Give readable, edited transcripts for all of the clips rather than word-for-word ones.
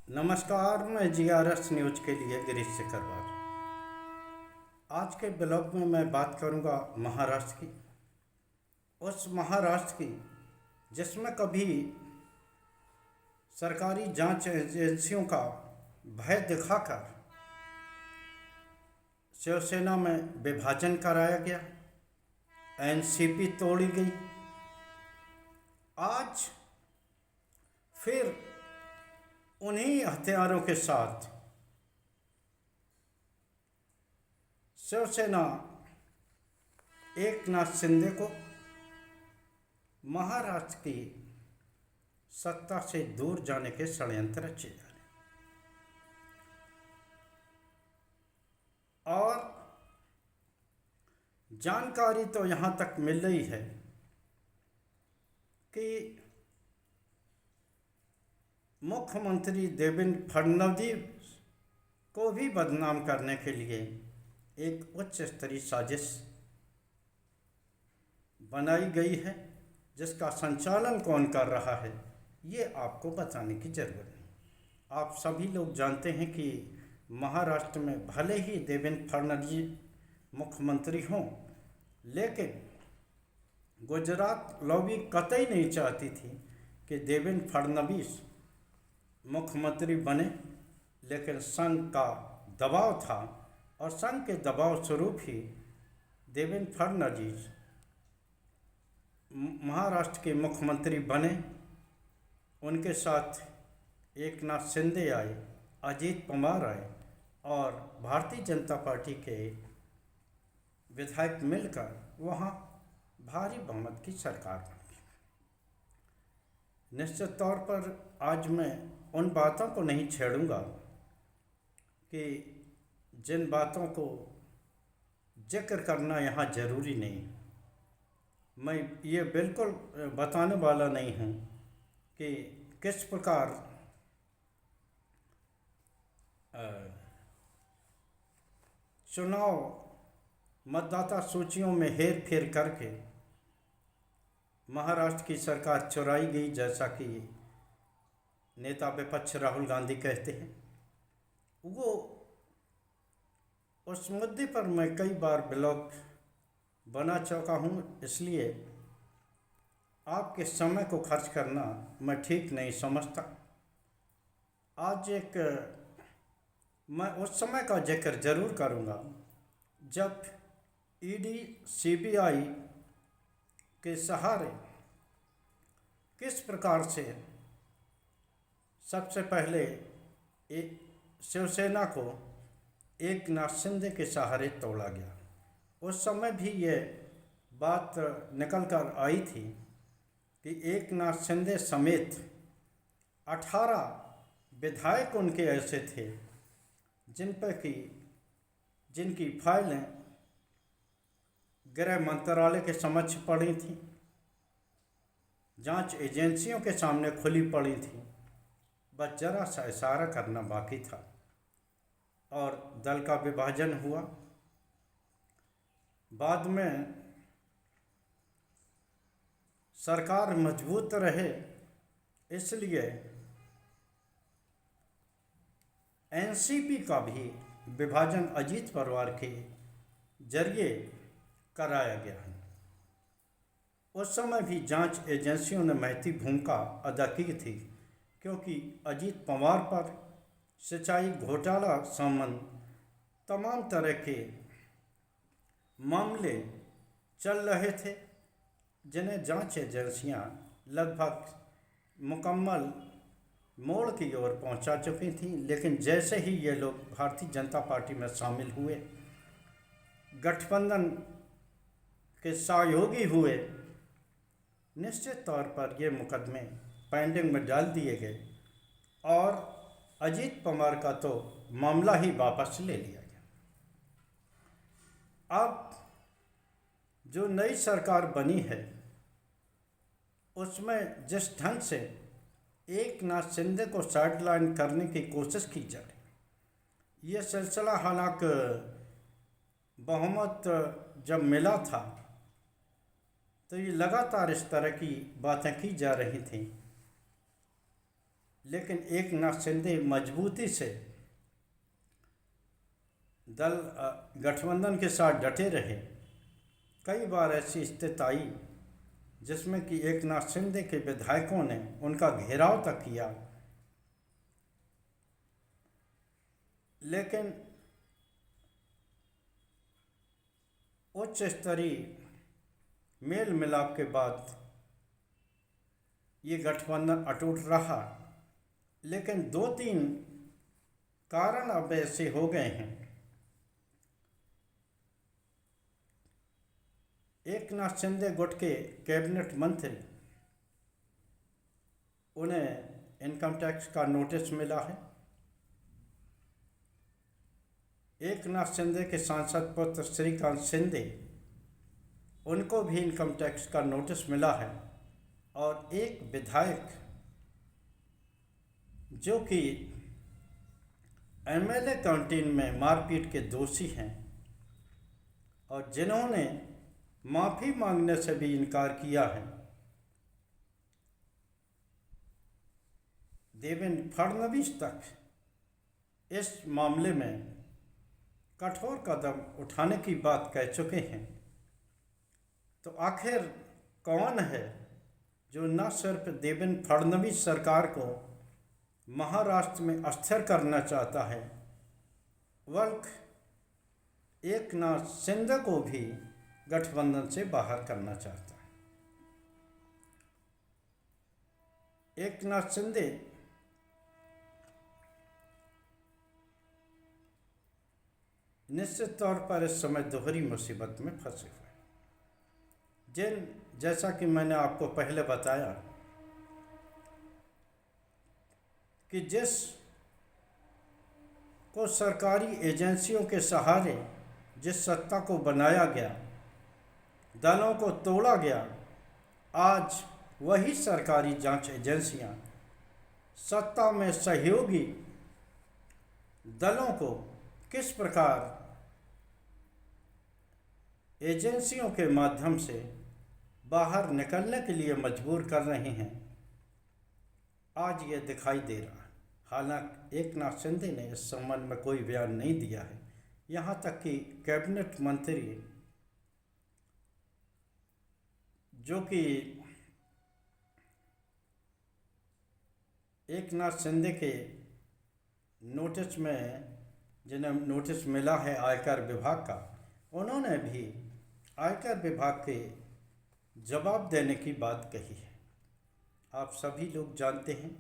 नमस्कार, मैं GRS news के लिए गिरीश सिकरवार। आज के ब्लॉग में मैं बात करूंगा महाराष्ट्र की, उस महाराष्ट्र की जिसमें कभी सरकारी जांच एजेंसियों का भय दिखाकर शिवसेना में विभाजन कराया गया, एनसीपी तोड़ी गई। आज फिर उन्हीं हथियारों के साथ शिवसेना एकनाथ शिंदे को महाराष्ट्र की सत्ता से दूर जाने के षड्यंत्र रचे जा रहे हैं। और जानकारी तो यहाँ तक मिल रही है कि मुख्यमंत्री देवेंद्र फडणवीस को भी बदनाम करने के लिए एक उच्च स्तरीय साजिश बनाई गई है, जिसका संचालन कौन कर रहा है ये आपको बताने की जरूरत नहीं। आप सभी लोग जानते हैं कि महाराष्ट्र में भले ही देवेंद्र फडणवीस मुख्यमंत्री हों, लेकिन गुजरात लॉबी कतई नहीं चाहती थी कि देवेंद्र फडणवीस मुख्यमंत्री बने, लेकिन संघ का दबाव था और संघ के दबाव स्वरूप ही देवेंद्र फडणवीस महाराष्ट्र के मुख्यमंत्री बने। उनके साथ एकनाथ शिंदे आए, अजीत पवार आए और भारतीय जनता पार्टी के विधायक मिलकर वहाँ भारी बहुमत की सरकार बनी। निश्चित तौर पर आज मैं उन बातों को नहीं छेड़ूंगा कि जिन बातों को जिक्र करना यहाँ ज़रूरी नहीं। मैं ये बिल्कुल बताने वाला नहीं हूँ कि किस प्रकार चुनाव मतदाता सूचियों में हेर फेर करके महाराष्ट्र की सरकार चुराई गई, जैसा कि नेता विपक्ष राहुल गांधी कहते हैं। वो उस मुद्दे पर मैं कई बार ब्लॉग बना चुका हूँ, इसलिए आपके समय को खर्च करना मैं ठीक नहीं समझता। आज मैं उस समय का जिक्र जरूर करूँगा जब ईडी सीबीआई के सहारे किस प्रकार से सबसे पहले शिवसेना को एकनाथ शिंदे के सहारे तोड़ा गया। उस समय भी ये बात निकल कर आई थी कि एकनाथ शिंदे समेत 18 विधायक उनके ऐसे थे जिनकी फाइलें गृह मंत्रालय के समक्ष पड़ी थी, जांच एजेंसियों के सामने खुली पड़ी थी, बस जरा सा इशारा करना बाकी था और दल का विभाजन हुआ। बाद में सरकार मजबूत रहे, इसलिए एनसीपी का भी विभाजन अजीत परिवार के जरिए कराया गया है। उस समय भी जांच एजेंसियों ने महती भूमिका अदा की थी, क्योंकि अजीत पवार पर सिंचाई घोटाला संबंध तमाम तरह के मामले चल रहे थे, जिन्हें जांच एजेंसियां लगभग मुकम्मल मोड़ की ओर पहुंचा चुकी थीं। लेकिन जैसे ही ये लोग भारतीय जनता पार्टी में शामिल हुए, गठबंधन के सहयोगी हुए, निश्चित तौर पर ये मुकदमे पेंडिंग में डाल दिए गए और अजीत पवार का तो मामला ही वापस ले लिया गया। अब जो नई सरकार बनी है, उसमें जिस ढंग से एकनाथ शिंदे को साइडलाइन करने की कोशिश की जा रही, ये सिलसिला हालांकि बहुमत जब मिला था तो ये लगातार इस तरह की बातें की जा रही थी लेकिन एकनाथ शिंदे मजबूती से दल गठबंधन के साथ डटे रहे। कई बार ऐसी स्थिति आई जिसमें कि एकनाथ शिंदे के विधायकों ने उनका घेराव तक किया, लेकिन उच्च स्तरीय मेल मिलाप के बाद ये गठबंधन अटूट रहा। लेकिन 2-3 कारण अब ऐसे हो गए हैं। एकनाथ शिंदे गुट के कैबिनेट मंत्री, उन्हें इनकम टैक्स का नोटिस मिला है। एकनाथ शिंदे के सांसद पुत्र श्रीकांत शिंदे, उनको भी इनकम टैक्स का नोटिस मिला है। और एक विधायक जो कि एमएलए कैंटीन में मारपीट के दोषी हैं और जिन्होंने माफ़ी मांगने से भी इनकार किया है, देवेंद्र फडणवीस तक इस मामले में कठोर कदम उठाने की बात कह चुके हैं। तो आखिर कौन है जो न सिर्फ देवेंद्र फडणवीस सरकार को महाराष्ट्र में अस्थिर करना चाहता है, बल्कि एकनाथ शिंदे को भी गठबंधन से बाहर करना चाहता है। एकनाथ शिंदे निश्चित तौर पर इस समय दोहरी मुसीबत में फंसे हुए। जैसा कि मैंने आपको पहले बताया कि जिस को सरकारी एजेंसियों के सहारे जिस सत्ता को बनाया गया, दलों को तोड़ा गया, आज वही सरकारी जांच एजेंसियां सत्ता में सहयोगी दलों को किस प्रकार एजेंसियों के माध्यम से बाहर निकलने के लिए मजबूर कर रहे हैं, आज ये दिखाई दे रहा है। हालांकि एकनाथ शिंदे ने इस संबंध में कोई बयान नहीं दिया है। यहाँ तक कि कैबिनेट मंत्री जो कि एकनाथ शिंदे के नोटिस में, जिन्हें नोटिस मिला है आयकर विभाग का, उन्होंने भी आयकर विभाग के जवाब देने की बात कही है। आप सभी लोग जानते हैं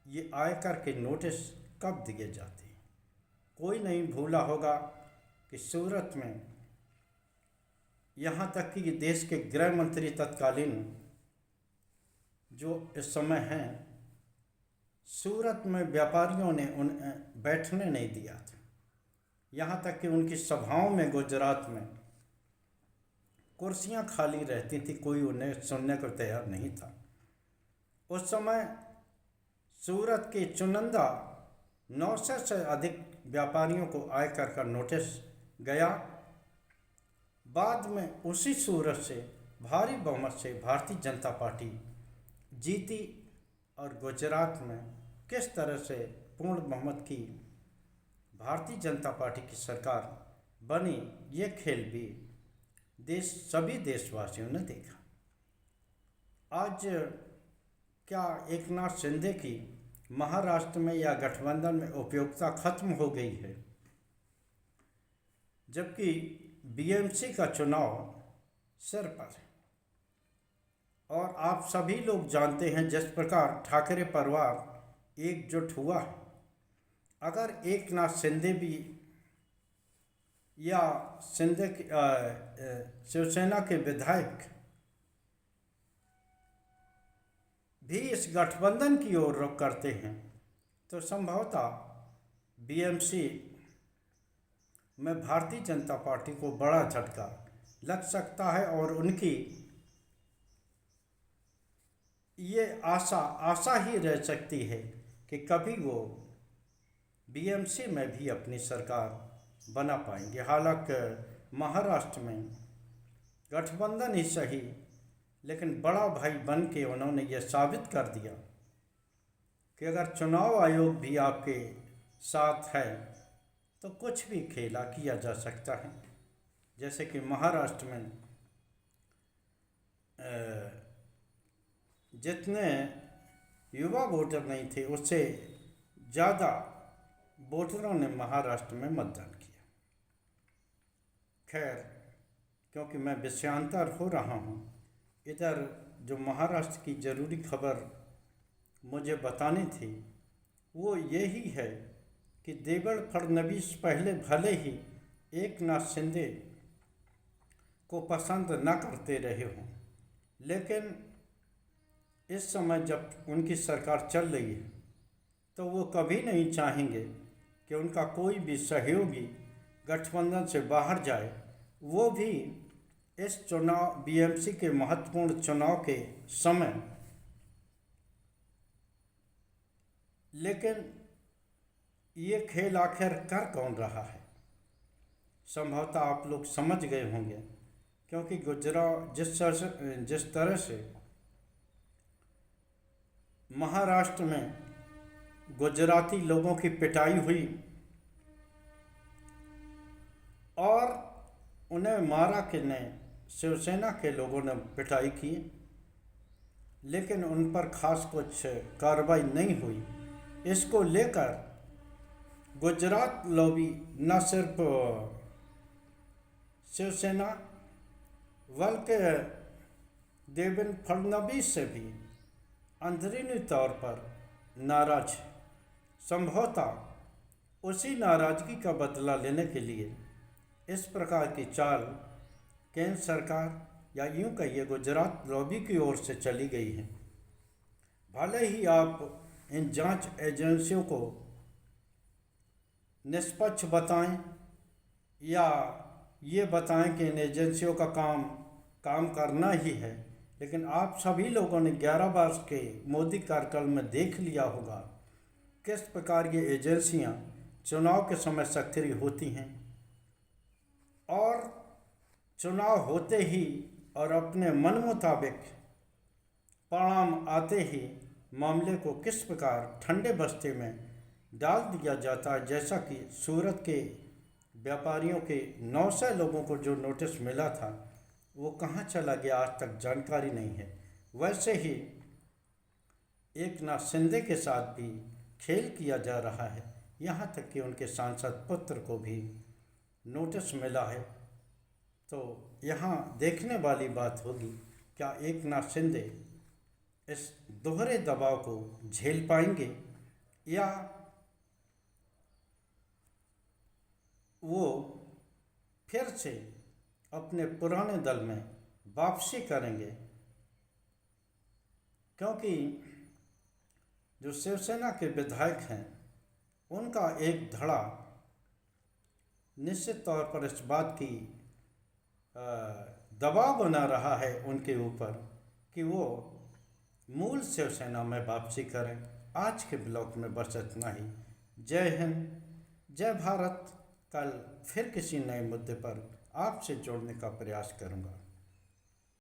ये आयकर के नोटिस कब दिए जाते हैं। कोई नहीं भूला होगा कि सूरत में, यहाँ तक कि देश के गृह मंत्री तत्कालीन जो इस समय हैं, सूरत में व्यापारियों ने उन्हें बैठने नहीं दिया था। यहाँ तक कि उनकी सभाओं में गुजरात में कुर्सियाँ खाली रहती थी, कोई उन्हें सुनने को तैयार नहीं था। उस समय सूरत के चुनिंदा 900 से अधिक व्यापारियों को आयकर का नोटिस गया। बाद में उसी सूरत से भारी बहुमत से भारतीय जनता पार्टी जीती और गुजरात में किस तरह से पूर्ण बहुमत की भारतीय जनता पार्टी की सरकार बनी, ये खेल भी सभी देशवासियों ने देखा। आज क्या एकनाथ शिंदे की महाराष्ट्र में या गठबंधन में उपयोगिता खत्म हो गई है, जबकि बीएमसी का चुनाव सिर पर है। और आप सभी लोग जानते हैं जिस प्रकार ठाकरे परिवार एकजुट हुआ है, अगर एकनाथ शिंदे भी या शिंदे शिवसेना के विधायक भी इस गठबंधन की ओर रुख करते हैं, तो संभवतः बीएमसी में भारतीय जनता पार्टी को बड़ा झटका लग सकता है। और उनकी ये आशा ही रह सकती है कि कभी वो बीएमसी में भी अपनी सरकार बना पाएंगे। हालांकि महाराष्ट्र में गठबंधन ही सही, लेकिन बड़ा भाई बन के उन्होंने ये साबित कर दिया कि अगर चुनाव आयोग भी आपके साथ है तो कुछ भी खेला किया जा सकता है। जैसे कि महाराष्ट्र में जितने युवा वोटर नहीं थे उससे ज़्यादा वोटरों ने महाराष्ट्र में मतदान किया। खैर, क्योंकि मैं विषयांतर हो रहा हूँ, इधर जो महाराष्ट्र की ज़रूरी खबर मुझे बतानी थी वो यही है कि देवेंद्र फडणवीस पहले भले ही एकनाथ शिंदे को पसंद न करते रहे हों, लेकिन इस समय जब उनकी सरकार चल रही है तो वो कभी नहीं चाहेंगे कि उनका कोई भी सहयोगी गठबंधन से बाहर जाए, वो भी इस चुनाव बीएमसी के महत्वपूर्ण चुनाव के समय। लेकिन ये खेल आखिर कर कौन रहा है, संभवतः आप लोग समझ गए होंगे, क्योंकि गुजरात जिस तरह से महाराष्ट्र में गुजराती लोगों की पिटाई हुई और उन्हें मारा कि नहीं, शिवसेना के लोगों ने पिटाई की, लेकिन उन पर खास कुछ कार्रवाई नहीं हुई। इसको लेकर गुजरात लॉबी न सिर्फ शिवसेना बल्कि देवेंद्र फडणवीस से भी अंदरूनी तौर पर नाराज है। संभवतः उसी नाराजगी का बदला लेने के लिए इस प्रकार की चाल केंद्र सरकार या यूं कहिए गुजरात लॉबी की ओर से चली गई है। भले ही आप इन जांच एजेंसियों को निष्पक्ष बताएं या ये बताएं कि इन एजेंसियों का काम करना ही है, लेकिन आप सभी लोगों ने 11 वर्ष के मोदी कार्यकाल में देख लिया होगा किस प्रकार ये एजेंसियां चुनाव के समय सक्रिय होती हैं और चुनाव होते ही और अपने मन मुताबिक परिणाम आते ही मामले को किस प्रकार ठंडे बस्ते में डाल दिया जाता है। जैसा कि सूरत के व्यापारियों के 900 लोगों को जो नोटिस मिला था वो कहाँ चला गया आज तक जानकारी नहीं है। वैसे ही एकनाथ शिंदे के साथ भी खेल किया जा रहा है, यहाँ तक कि उनके सांसद पुत्र को भी नोटिस मिला है। तो यहाँ देखने वाली बात होगी क्या एकनाथ शिंदे इस दोहरे दबाव को झेल पाएंगे या वो फिर से अपने पुराने दल में वापसी करेंगे, क्योंकि जो शिवसेना के विधायक हैं उनका एक धड़ा निश्चित तौर पर इस बात की दबाव बना रहा है उनके ऊपर कि वो मूल शिवसेना में वापसी करें। आज के ब्लॉग में बस इतना ही। जय हिंद, जय भारत। कल फिर किसी नए मुद्दे पर आपसे जोड़ने का प्रयास करूंगा।